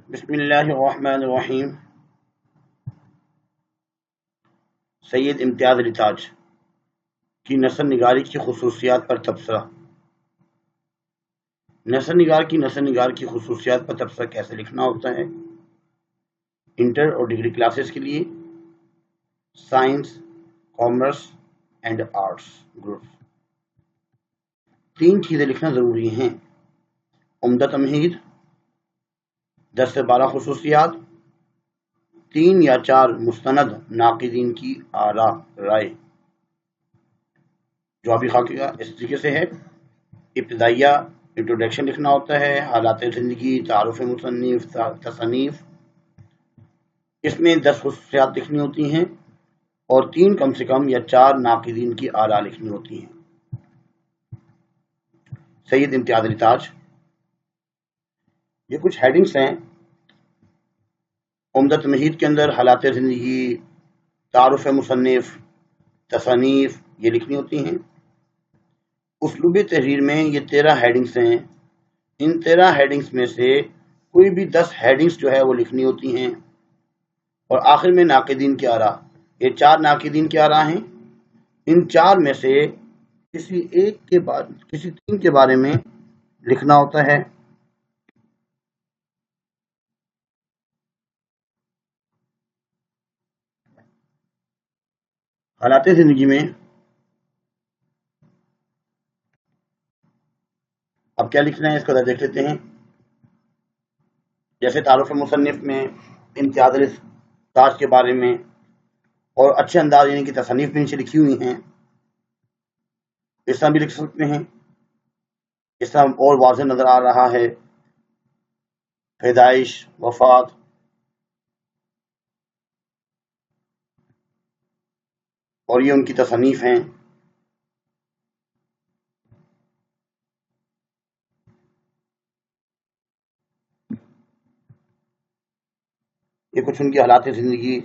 بسم اللہ الرحمن الرحیم۔ سید امتیاز علی تاج کی نثر نگاری کی خصوصیات پر تبصرہ۔ نثر نگار کی خصوصیات پر تبصرہ کیسے لکھنا ہوتا ہے؟ انٹر اور ڈگری کلاسز کے لیے science, commerce and arts groups 3 چیزیں لکھنا ضروری ہیں: عمدہ تمہید، 10 سے 12 خصوصیات، 3 یا 4 مستند ناقدین کی آراء رائے۔ جوابی خاکہ کا اس طریقے سے ہے: ابتدائیہ انٹروڈکشن لکھنا ہوتا ہے، حالات زندگی، تعارف مصنف، تصانیف۔ اس میں 10 خصوصیات لکھنی ہوتی ہیں اور 3 کم سے کم یا 4 ناقدین کی آراء لکھنی ہوتی ہیں۔ سید امتیاز علی تاج، یہ کچھ ہیڈنگز ہیں۔ عمدہ تمہید کے اندر حالات زندگی، تعارف مصنف، تصانیف یہ لکھنی ہوتی ہیں۔ اسلوب تحریر میں یہ 13 ہیڈنگز ہیں۔ ان 13 ہیڈنگز میں سے کوئی بھی 10 ہیڈنگز جو ہے وہ لکھنی ہوتی ہیں، اور آخر میں ناقدین کی آراء۔ یہ 4 ناقدین کی آراء ہیں۔ ان 4 میں سے کسی 3 کے بارے میں لکھنا ہوتا ہے۔ حالات زندگی میں اب کیا لکھنا ہے اس کو دیکھ لیتے ہیں۔ جیسے تعارف مصنف میں امتیاز علی تاج کے بارے میں اور اچھے انداز یعنی کہ تصانیف بھی نیچے لکھی ہوئی ہیں، اس طرح بھی لکھ سکتے ہیں۔ اس طرح اور واضح نظر آ رہا ہے: پیدائش، وفات، اور یہ ان کی تصانیف ہیں۔ یہ کچھ ان کی حالات زندگی۔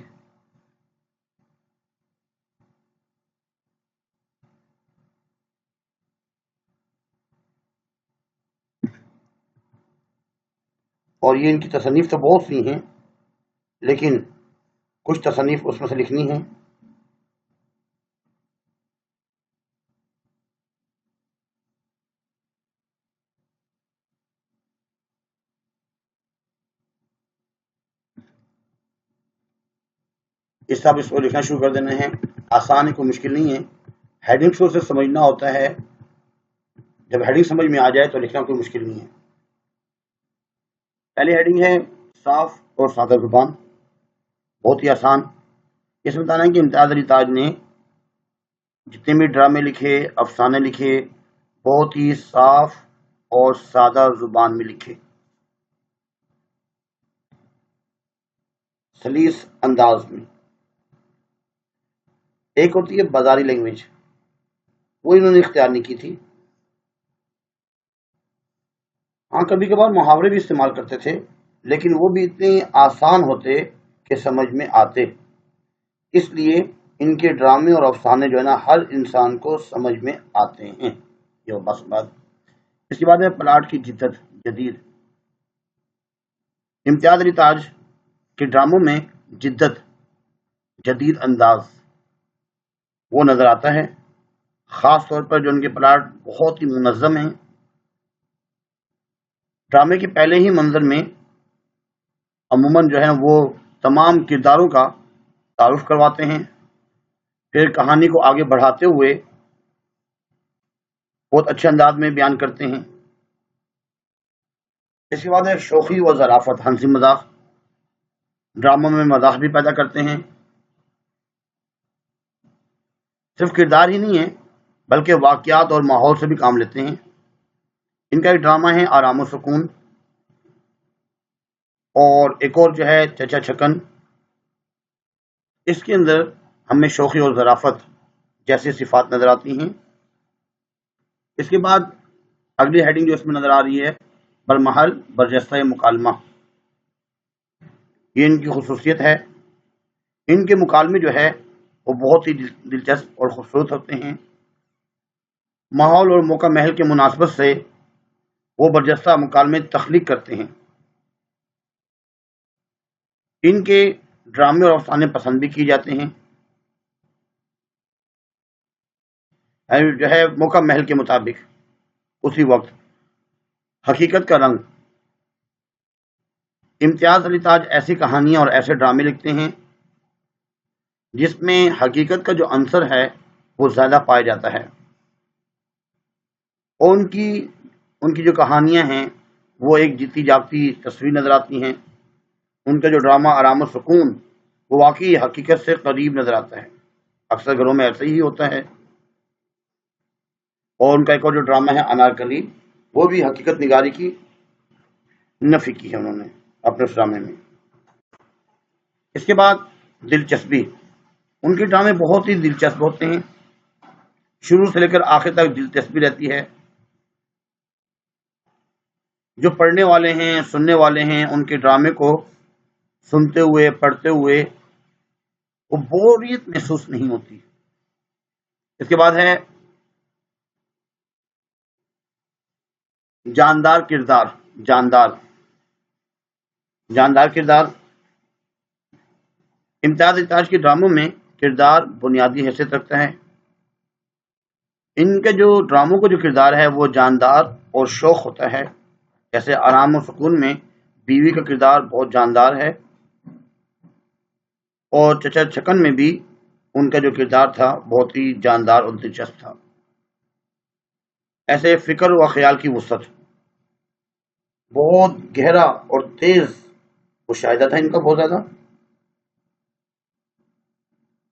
اور یہ ان کی تصانیف تو بہت سی ہیں، لیکن کچھ تصانیف اس میں سے لکھنی ہیں۔ اس طرح اس کو لکھنا شروع کر دینا ہے۔ آسان ہے، کوئی مشکل نہیں ہے۔ ہیڈنگ کو صرف سمجھنا ہوتا ہے۔ جب ہیڈنگ سمجھ میں آ جائے تو لکھنا کوئی مشکل نہیں ہے۔ پہلی ہیڈنگ ہے صاف اور سادہ زبان، بہت ہی آسان۔ اس میں بتانا ہے کہ امتیاز علی تاج نے جتنے بھی ڈرامے لکھے، افسانے لکھے، بہت ہی صاف اور سادہ زبان میں لکھے، سلیس انداز میں۔ ایک ہوتی ہے بازاری لینگویج، وہ انہوں نے اختیار نہیں کی تھی۔ ہاں، کبھی کبھار محاورے بھی استعمال کرتے تھے، لیکن وہ بھی اتنے آسان ہوتے کہ سمجھ میں آتے، اس لیے ان کے ڈرامے اور افسانے جو ہے نا ہر انسان کو سمجھ میں آتے ہیں۔ یہ بس بات۔ اس کے بعد ہے پلاٹ کی جدت، جدید۔ امتیاز علی تاج کے ڈراموں میں جدت، جدید انداز وہ نظر آتا ہے، خاص طور پر جو ان کے پلاٹ بہت ہی منظم ہیں۔ ڈرامے کے پہلے ہی منظر میں عموماً جو ہے وہ تمام کرداروں کا تعارف کرواتے ہیں، پھر کہانی کو آگے بڑھاتے ہوئے بہت اچھے انداز میں بیان کرتے ہیں۔ اس کے بعد ہے شوخی و ظرافت، ہنسی مذاق۔ ڈراموں میں مزاح بھی پیدا کرتے ہیں، صرف کردار ہی نہیں ہے بلکہ واقعات اور ماحول سے بھی کام لیتے ہیں۔ ان کا ایک ڈرامہ ہے آرام و سکون، اور ایک اور جو ہے چچا چھکن۔ اس کے اندر ہمیں شوخی اور ظرافت جیسی صفات نظر آتی ہیں۔ اس کے بعد اگلی ہیڈنگ جو اس میں نظر آ رہی ہے برمحل برجستہ مکالمہ، یہ ان کی خصوصیت ہے۔ ان کے مکالمے جو ہے وہ بہت ہی دلچسپ اور خوبصورت ہوتے ہیں۔ ماحول اور موقع محل کے مناسبت سے وہ برجستہ مکالمے تخلیق کرتے ہیں۔ ان کے ڈرامے اور افسانے پسند بھی کیے جاتے ہیں، جو ہے موقع محل کے مطابق اسی وقت حقیقت کا رنگ۔ امتیاز علی تاج ایسی کہانیاں اور ایسے ڈرامے لکھتے ہیں جس میں حقیقت کا جو عنصر ہے وہ زیادہ پایا جاتا ہے، اور ان کی جو کہانیاں ہیں وہ ایک جیتی جاگتی تصویر نظر آتی ہیں۔ ان کا جو ڈرامہ آرام و سکون وہ واقعی حقیقت سے قریب نظر آتا ہے، اکثر گھروں میں ایسے ہی ہوتا ہے۔ اور ان کا ایک اور جو ڈرامہ ہے انارکلی، وہ بھی حقیقت نگاری کی نفی کی ہے انہوں نے اپنے اس ڈرامے میں۔ اس کے بعد دلچسپی، ان کے ڈرامے بہت ہی دلچسپ ہوتے ہیں، شروع سے لے کر آخر تک دلچسپی رہتی ہے۔ جو پڑھنے والے ہیں، سننے والے ہیں، ان کے ڈرامے کو سنتے ہوئے پڑھتے ہوئے وہ بوریت محسوس نہیں ہوتی۔ اس کے بعد ہے جاندار کردار۔ جاندار کردار، امتیاز علی تاج کے ڈراموں میں کردار بنیادی حیثیت رکھتا ہے۔ ان کے جو ڈراموں کا جو کردار ہے وہ جاندار اور شوق ہوتا ہے، جیسے آرام و سکون میں بیوی کا کردار بہت جاندار ہے، اور چچا چھکن میں بھی ان کا جو کردار تھا بہت ہی جاندار اور دلچسپ تھا۔ ایسے فکر و خیال کی وسعت، بہت گہرا اور تیز مشاہدہ تھا ان کا بہت زیادہ،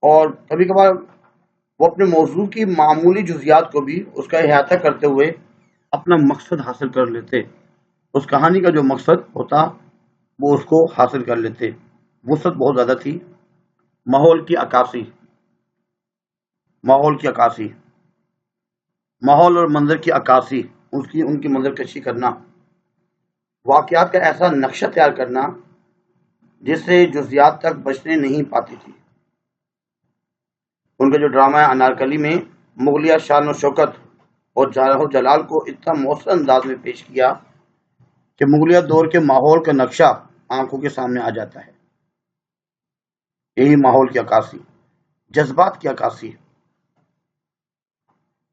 اور کبھی کبھار وہ اپنے موضوع کی معمولی جزیات کو بھی اس کا احاطہ کرتے ہوئے اپنا مقصد حاصل کر لیتے، اس کہانی کا جو مقصد ہوتا وہ اس کو حاصل کر لیتے۔ وسعت بہت زیادہ تھی۔ ماحول کی عکاسی، ماحول اور منظر کی عکاسی، ان کی منظر کشی کرنا، واقعات کا ایسا نقشہ تیار کرنا جس سے جزیات تک بچنے نہیں پاتی تھی۔ ان کا جو ڈرامہ ہے انارکلی میں مغلیہ شان و شوکت اور جلال و جلال کو اتنا مؤثر انداز میں پیش کیا کہ مغلیہ دور کے ماحول کا نقشہ آنکھوں کے سامنے آ جاتا ہے۔ یہی ماحول کی عکاسی، جذبات کی عکاسی،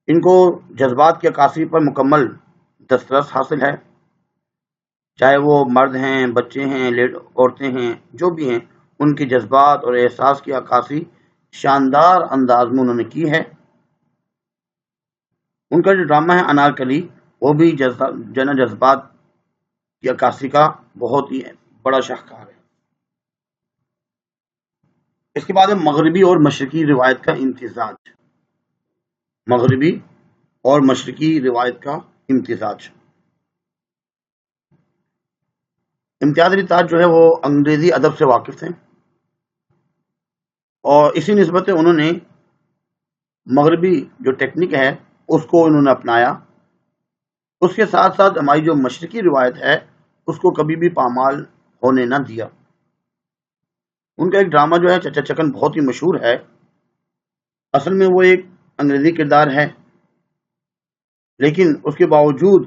ان کو جذبات کی عکاسی پر مکمل دسترس حاصل ہے، چاہے وہ مرد ہیں، بچے ہیں، عورتیں ہیں، جو بھی ہیں، ان کے جذبات اور احساس کی عکاسی شاندار انداز میں انہوں نے کی ہے۔ ان کا جو ڈرامہ ہے انارکلی وہ بھی جذبات کی عکاسی کا بہت ہی بڑا شاہکار ہے۔ اس کے بعد مغربی اور مشرقی روایت کا امتزاج، مغربی اور مشرقی روایت کا امتزاج۔ امتیاز علی تاج جو ہے وہ انگریزی ادب سے واقف ہیں، اور اسی نسبت انہوں نے مغربی جو ٹیکنیک ہے اس کو انہوں نے اپنایا۔ اس کے ساتھ ساتھ ہماری جو مشرقی روایت ہے اس کو کبھی بھی پامال ہونے نہ دیا۔ ان کا ایک ڈرامہ جو ہے چچا چکن بہت ہی مشہور ہے، اصل میں وہ ایک انگریزی کردار ہے، لیکن اس کے باوجود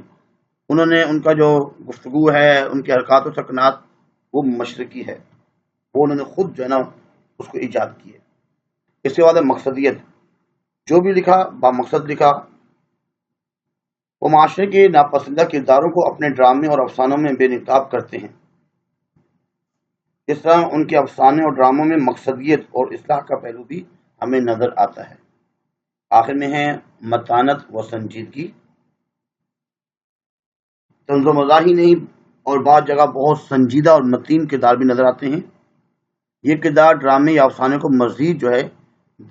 انہوں نے ان کا جو گفتگو ہے، ان کے حرکات و سکنات وہ مشرقی ہے، وہ انہوں نے خود جو ہے نا اس کو ایجاد کیے۔ اس کے بعد مقصدیت، جو بھی لکھا با مقصد لکھا۔ وہ معاشرے کے ناپسندیدہ کرداروں کو اپنے ڈرامے اور افسانوں میں بے نقاب کرتے ہیں۔ اس طرح ان کے افسانے اور ڈراموں میں مقصدیت اور اصلاح کا پہلو بھی ہمیں نظر آتا ہے۔ آخر میں ہے متانت و سنجیدگی، طنز و مزاح ہی نہیں اور بعض جگہ بہت سنجیدہ اور متین کردار بھی نظر آتے ہیں۔ یہ کردار ڈرامے یا افسانے کو مزید جو ہے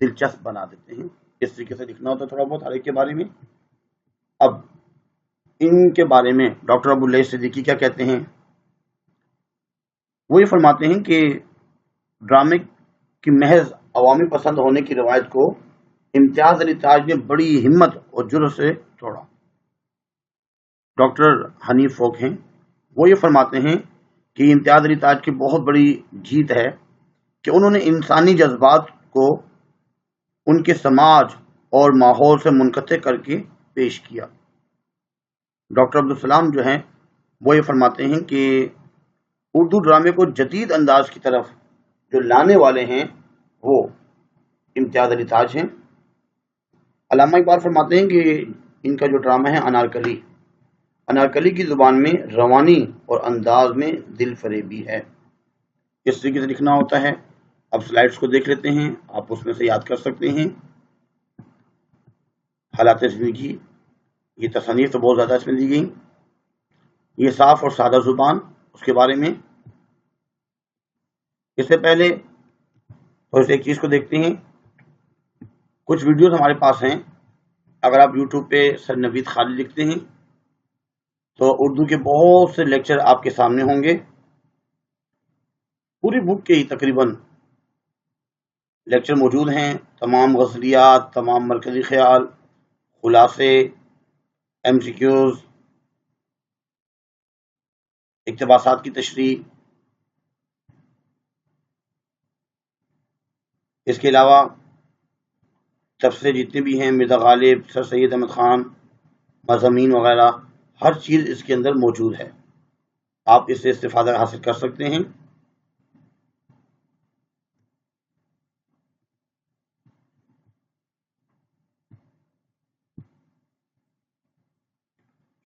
دلچسپ بنا دیتے ہیں۔ اس طریقے سے لکھنا ہوتا ہے تھوڑا بہت ہر ایک کے بارے میں۔ اب ان کے بارے میں ڈاکٹر ابو اللیث صدیقی کیا کہتے ہیں؟ وہ یہ فرماتے ہیں کہ ڈرامے کی محض عوامی پسند ہونے کی روایت کو امتیاز علی تاج نے بڑی ہمت اور جرأت سے توڑا۔ ڈاکٹر حنیف فوق ہیں، وہ یہ فرماتے ہیں کہ امتیاز علی تاج کی بہت بڑی جیت ہے کہ انہوں نے انسانی جذبات کو ان کے سماج اور ماحول سے منقطع کر کے پیش کیا۔ ڈاکٹر عبدالسلام جو ہیں وہ یہ فرماتے ہیں کہ اردو ڈرامے کو جدید انداز کی طرف جو لانے والے ہیں وہ امتیاز علی تاج ہیں۔ علامہ اقبال فرماتے ہیں کہ ان کا جو ڈرامہ ہے انارکلی، انارکلی کی زبان میں روانی اور انداز میں دل فریبی ہے۔ اس طریقے سے لکھنا ہوتا ہے۔ اب سلائڈز کو دیکھ لیتے ہیں، آپ اس میں سے یاد کر سکتے ہیں۔ حالات زندگی، یہ تصانیف تو بہت زیادہ اس میں دی گئی۔ یہ صاف اور سادہ زبان، اس کے بارے میں۔ اس سے پہلے ایک چیز کو دیکھتے ہیں، کچھ ویڈیوز ہمارے پاس ہیں۔ اگر آپ یوٹیوب پہ سر نوید خالد لکھتے ہیں تو اردو کے بہت سے لیکچر آپ کے سامنے ہوں گے۔ پوری بک کے ہی تقریباً لیکچر موجود ہیں، تمام غزلیات، تمام مرکزی خیال، خلاصے، ایم سی کیوز، اقتباسات کی تشریح۔ اس کے علاوہ تفسیر جتنے بھی ہیں، مرزا غالب، سر سید احمد خان، مضامین وغیرہ، ہر چیز اس کے اندر موجود ہے۔ آپ اس سے استفادہ حاصل کر سکتے ہیں۔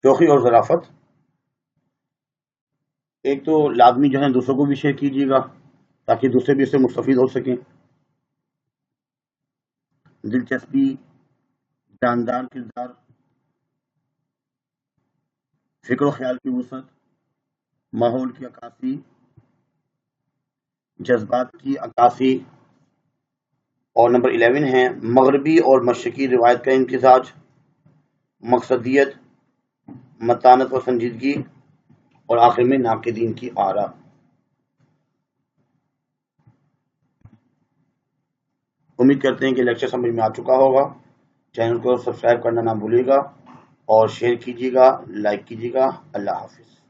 شوخی اور ظرافت، ایک تو لازمی جو ہے دوسروں کو بھی شیئر کیجیے گا تاکہ دوسرے بھی اس سے مستفید ہو سکیں۔ دلچسپی، جاندار کردار، فکر و خیال کی وسعت، ماحول کی عکاسی، جذبات کی عکاسی، اور نمبر 11 ہے مغربی اور مشرقی روایت کا امتزاج، مقصدیت، متانت و سنجیدگی، اور آخر میں ناقدین کی آرا۔ امید کرتے ہیں کہ لیکچر سمجھ میں آ چکا ہوگا۔ چینل کو سبسکرائب کرنا نہ بھولیے گا اور شیئر کیجیے گا، لائک کیجیے گا۔ اللہ حافظ۔